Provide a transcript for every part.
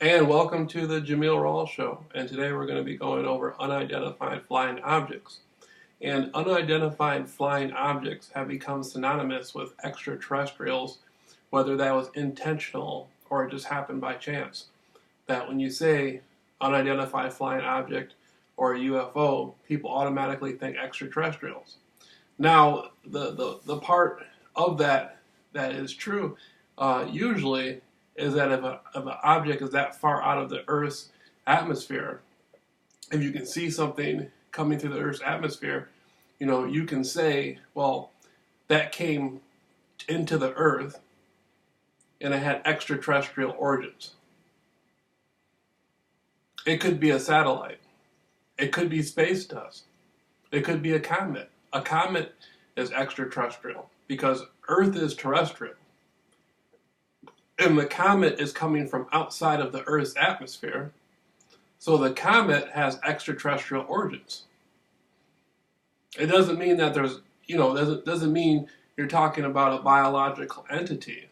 And welcome to the Jamil Rawls Show. And today we're going to be going over unidentified flying objects. And unidentified flying objects have become synonymous with extraterrestrials, whether that was intentional or it just happened by chance. That when you say unidentified flying object or a UFO, people automatically think extraterrestrials. Now, the part of that is true usually is that if an object is that far out of the Earth's atmosphere, if you can see something coming through the Earth's atmosphere, you can say, well, that came into the Earth and it had extraterrestrial origins. It could be a satellite. It could be space dust. It could be a comet. A comet is extraterrestrial because Earth is terrestrial. And the comet is coming from outside of the Earth's atmosphere. So the comet has extraterrestrial origins. It doesn't mean that there's, doesn't mean you're talking about a biological entity.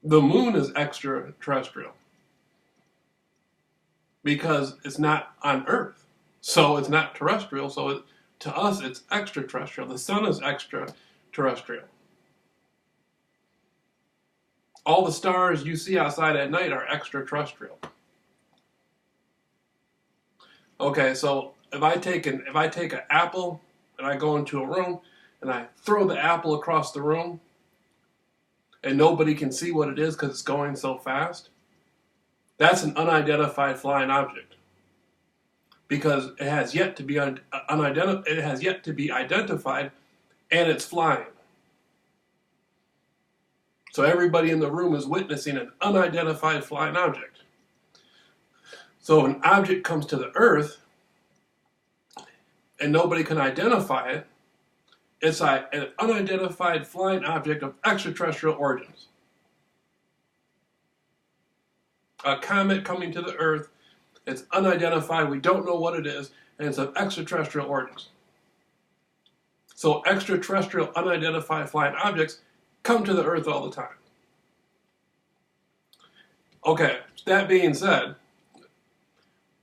The moon is extraterrestrial because it's not on Earth. So it's not terrestrial. So to us, it's extraterrestrial. The sun is extraterrestrial. All the stars you see outside at night are extraterrestrial. Okay, so if I take an apple and I go into a room and I throw the apple across the room and nobody can see what it is because it's going so fast, that's an unidentified flying object because it has yet to be identified and it's flying. So everybody in the room is witnessing an unidentified flying object. So if an object comes to the Earth and nobody can identify it, it's an unidentified flying object of extraterrestrial origins. A comet coming to the Earth, it's unidentified, we don't know what it is, and it's of extraterrestrial origins. So extraterrestrial unidentified flying objects come to the Earth all the time. Okay, that being said,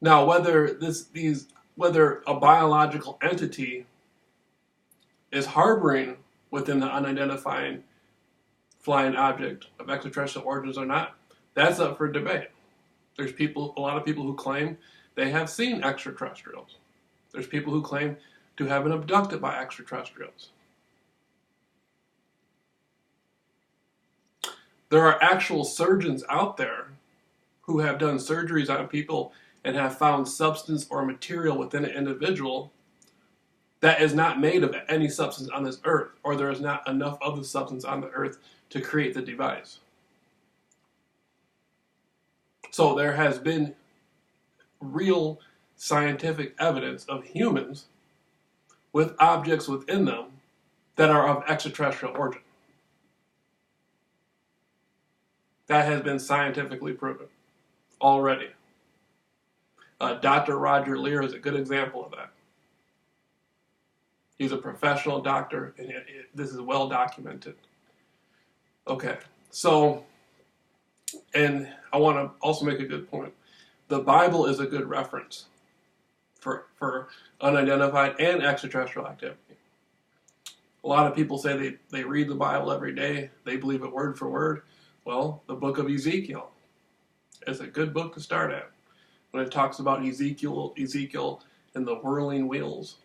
now whether a biological entity is harboring within the unidentified flying object of extraterrestrial origins or not, that's up for debate. There's a lot of people who claim they have seen extraterrestrials. There's people who claim to have been abducted by extraterrestrials. There are actual surgeons out there who have done surgeries on people and have found substance or material within an individual that is not made of any substance on this earth, or there is not enough of the substance on the earth to create the device. So there has been real scientific evidence of humans with objects within them that are of extraterrestrial origin. That has been scientifically proven already. Dr. Roger Leir is a good example of that. He's a professional doctor, and this is well documented. Okay, so, and I want to also make a good point. The Bible is a good reference for unidentified and extraterrestrial activity. A lot of people say they read the Bible every day. They believe it word for word. Well, the book of Ezekiel is a good book to start at. When it talks about Ezekiel and the whirling wheels.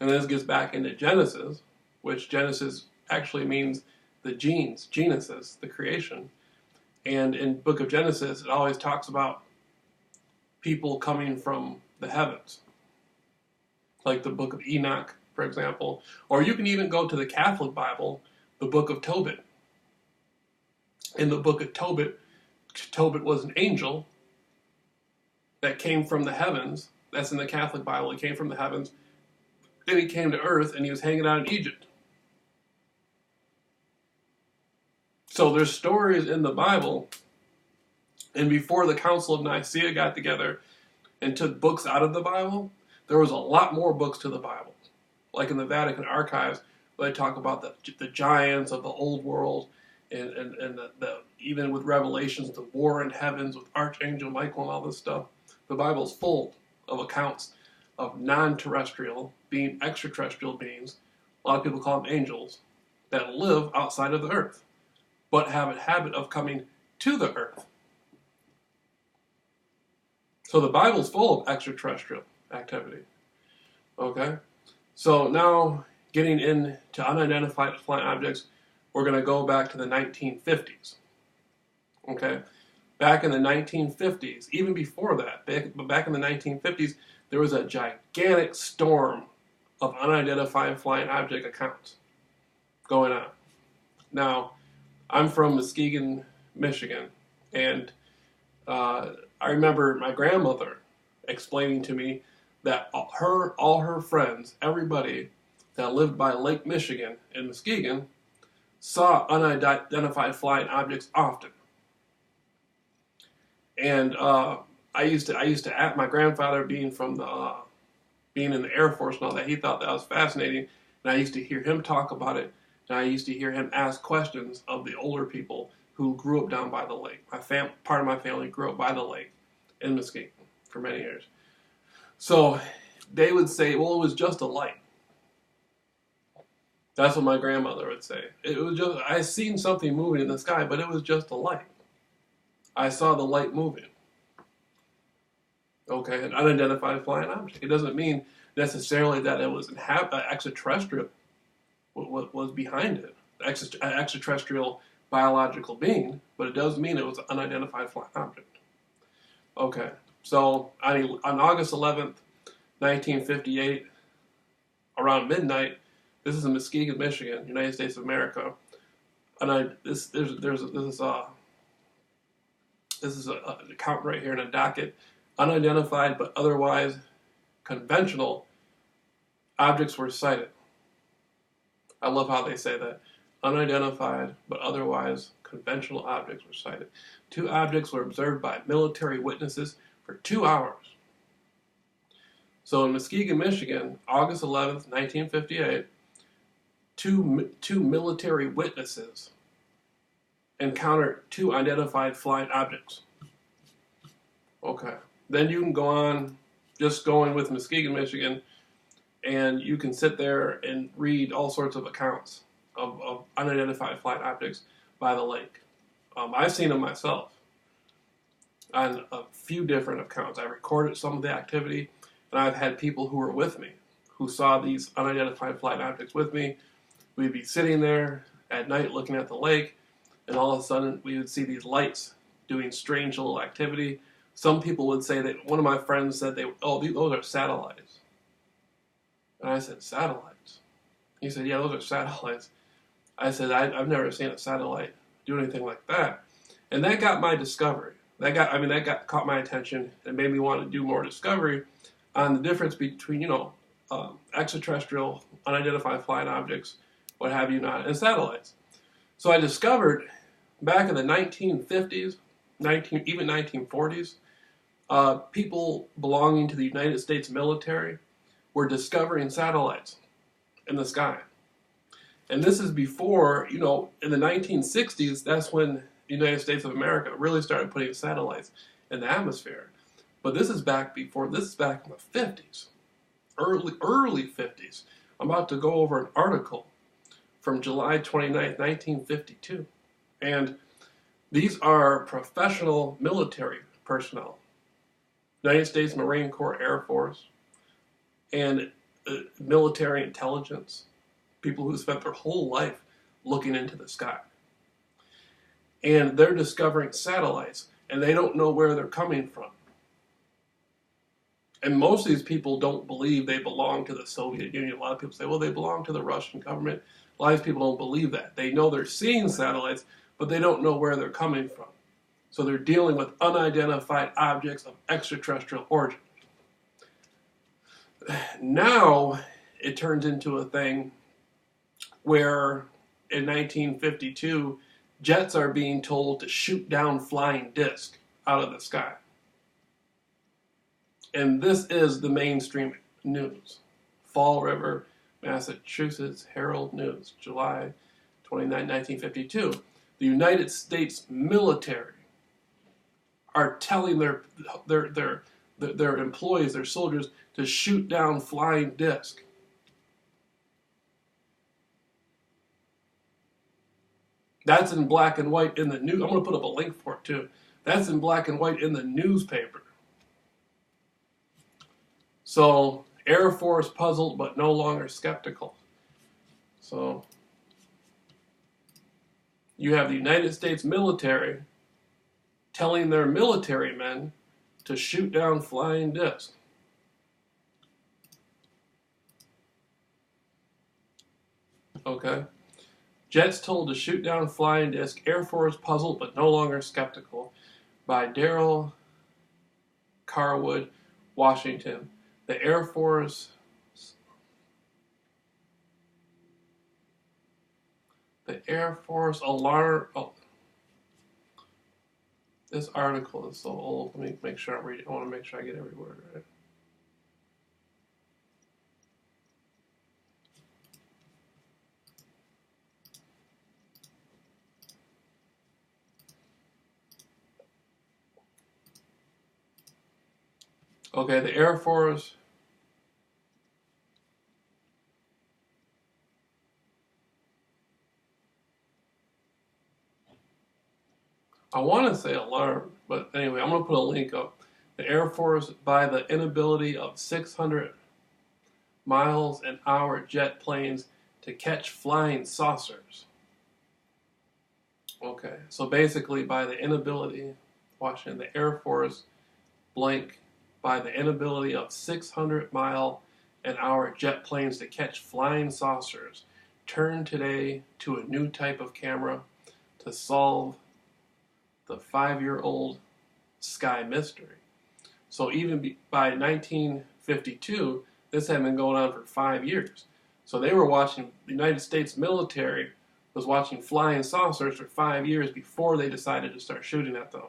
And this gets back into Genesis, which Genesis actually means the Genesis, the creation. And in book of Genesis, it always talks about people coming from the heavens. Like the book of Enoch, for example. Or you can even go to the Catholic Bible, the book of Tobit. In the book of Tobit was an angel that came from the heavens. That's in the Catholic Bible. He came from the heavens. Then he came to earth and he was hanging out in Egypt. So there's stories in the Bible. And before the Council of Nicaea got together and took books out of the Bible, there was a lot more books to the Bible. Like in the Vatican archives, They talk about the giants of the old world, and even with Revelations, the war in heavens with Archangel Michael and all this stuff. The Bible's full of accounts of non-terrestrial, extraterrestrial beings. A lot of people call them angels, that live outside of the earth, but have a habit of coming to the earth. So the Bible's full of extraterrestrial activity. Okay? So now, getting into unidentified flying objects, we're going to go back to the 1950s. Okay? Back in the 1950s, even before that, back in the 1950s, there was a gigantic storm of unidentified flying object accounts going on. Now, I'm from Muskegon, Michigan, and I remember my grandmother explaining to me that all her friends, everybody that lived by Lake Michigan in Muskegon, saw unidentified flying objects often. And I used to ask my grandfather, being in the Air Force and all that, he thought that was fascinating, and I used to hear him talk about it, and I used to hear him ask questions of the older people who grew up down by the lake. Part of my family grew up by the lake in Muskegon for many years. So they would say, well, it was just a light. That's what my grandmother would say. It was just, I seen something moving in the sky, but it was just a light. I saw the light moving. Okay, an unidentified flying object. It doesn't mean necessarily that it was an extraterrestrial was behind it, extraterrestrial biological being, but it does mean it was an unidentified flying object. Okay, so on August 11th, 1958, around midnight, this is in Muskegon, Michigan, United States of America, and this is an account right here in a docket. Unidentified but otherwise conventional objects were sighted. I love how they say that. Unidentified but otherwise conventional objects were sighted. 2 objects were observed by military witnesses for 2 hours. So in Muskegon, Michigan, August 11th, 1958, two military witnesses encountered 2 identified flying objects. Okay. Then you can go on, just going with Muskegon, Michigan, and you can sit there and read all sorts of accounts of unidentified flying objects by the lake. I've seen them myself on a few different accounts. I recorded some of the activity, and I've had people who were with me who saw these unidentified flying objects with me. We'd be sitting there at night looking at the lake, and all of a sudden we would see these lights doing strange little activity. Some people would say that, one of my friends said, those are satellites. And I said, satellites? He said, yeah, those are satellites. I said, I've never seen a satellite do anything like that. And that got my discovery. That caught my attention and made me want to do more discovery on the difference between, extraterrestrial, unidentified flying objects, what have you not, and satellites. So I discovered back in the 1950s, even 1940s, people belonging to the United States military were discovering satellites in the sky. And this is before, in the 1960s, that's when the United States of America really started putting satellites in the atmosphere. But this is back in the 50s, early 50s. I'm about to go over an article from July 29th, 1952. And these are professional military personnel, United States Marine Corps, Air Force, and military intelligence, people who spent their whole life looking into the sky. And they're discovering satellites, and they don't know where they're coming from. And most of these people don't believe they belong to the Soviet Union. A lot of people say, well, they belong to the Russian government. A lot of people don't believe that. They know they're seeing satellites, but they don't know where they're coming from. So they're dealing with unidentified objects of extraterrestrial origin. Now it turns into a thing where in 1952, jets are being told to shoot down flying discs out of the sky. And this is the mainstream news. Fall River, Massachusetts Herald News, July 29, 1952. The United States military are telling their employees, their soldiers, to shoot down flying discs. That's in black and white in the news. I'm going to put up a link for it too. That's in black and white in the newspaper. So, Air Force puzzled but no longer skeptical. So, you have the United States military telling their military men to shoot down flying discs. Okay. Jets told to shoot down flying disc. Air Force puzzled but no longer skeptical. By Daryl Carwood, Washington. The Air Force alarm. Oh, this article is so old. Let me make sure I'm reading. I want to make sure I get every word right. Okay, the Air Force. I want to say alarm, but anyway, I'm going to put a link up. The Air Force, by the inability of 600 miles an hour jet planes to catch flying saucers. Okay, so basically by the inability, Washington, the Air Force, blank, by the inability of 600-mile-an-hour jet planes to catch flying saucers, turned today to a new type of camera to solve the 5-year-old sky mystery. So even by 1952, this had been going on for 5 years. So they were watching, the United States military was watching flying saucers for 5 years before they decided to start shooting at them.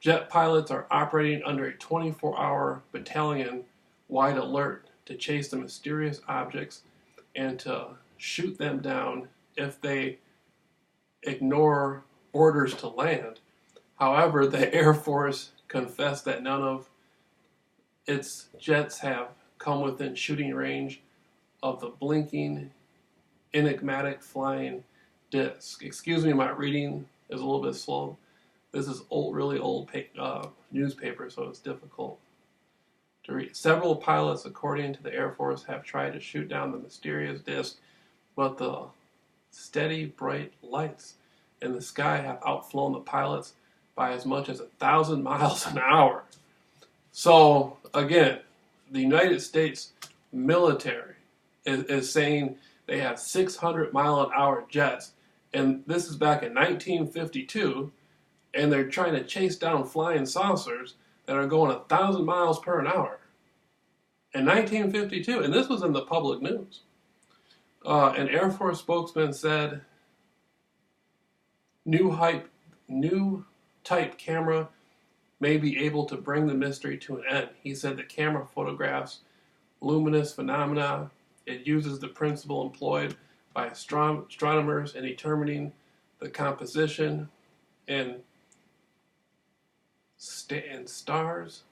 Jet pilots are operating under a 24-hour battalion-wide alert to chase the mysterious objects and to shoot them down if they ignore orders to land. However, the Air Force confessed that none of its jets have come within shooting range of the blinking, enigmatic flying disc. Excuse me, my reading is a little bit slow. This is really old newspaper, so it's difficult to read. Several pilots, according to the Air Force, have tried to shoot down the mysterious disc, but the steady, bright lights in the sky have outflown the pilots by as much as 1,000 miles an hour. So, again, the United States military is saying they have 600-mile-an-hour jets, and this is back in 1952, and they're trying to chase down flying saucers that are going 1,000 miles per hour in 1952, and this was in the public news. An Air Force spokesman said, new type camera may be able to bring the mystery to an end. He said the camera photographs luminous phenomena. It uses the principle employed by astronomers in determining the composition and stars.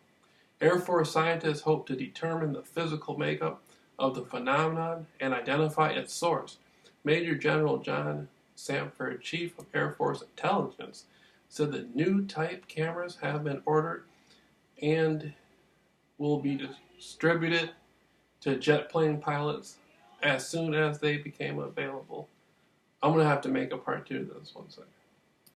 Air Force scientists hope to determine the physical makeup of the phenomenon and identify its source. Major General John Samford, Chief of Air Force Intelligence, said that new type cameras have been ordered and will be distributed to jet plane pilots as soon as they became available. I'm going to have to make a part 2 to this one second.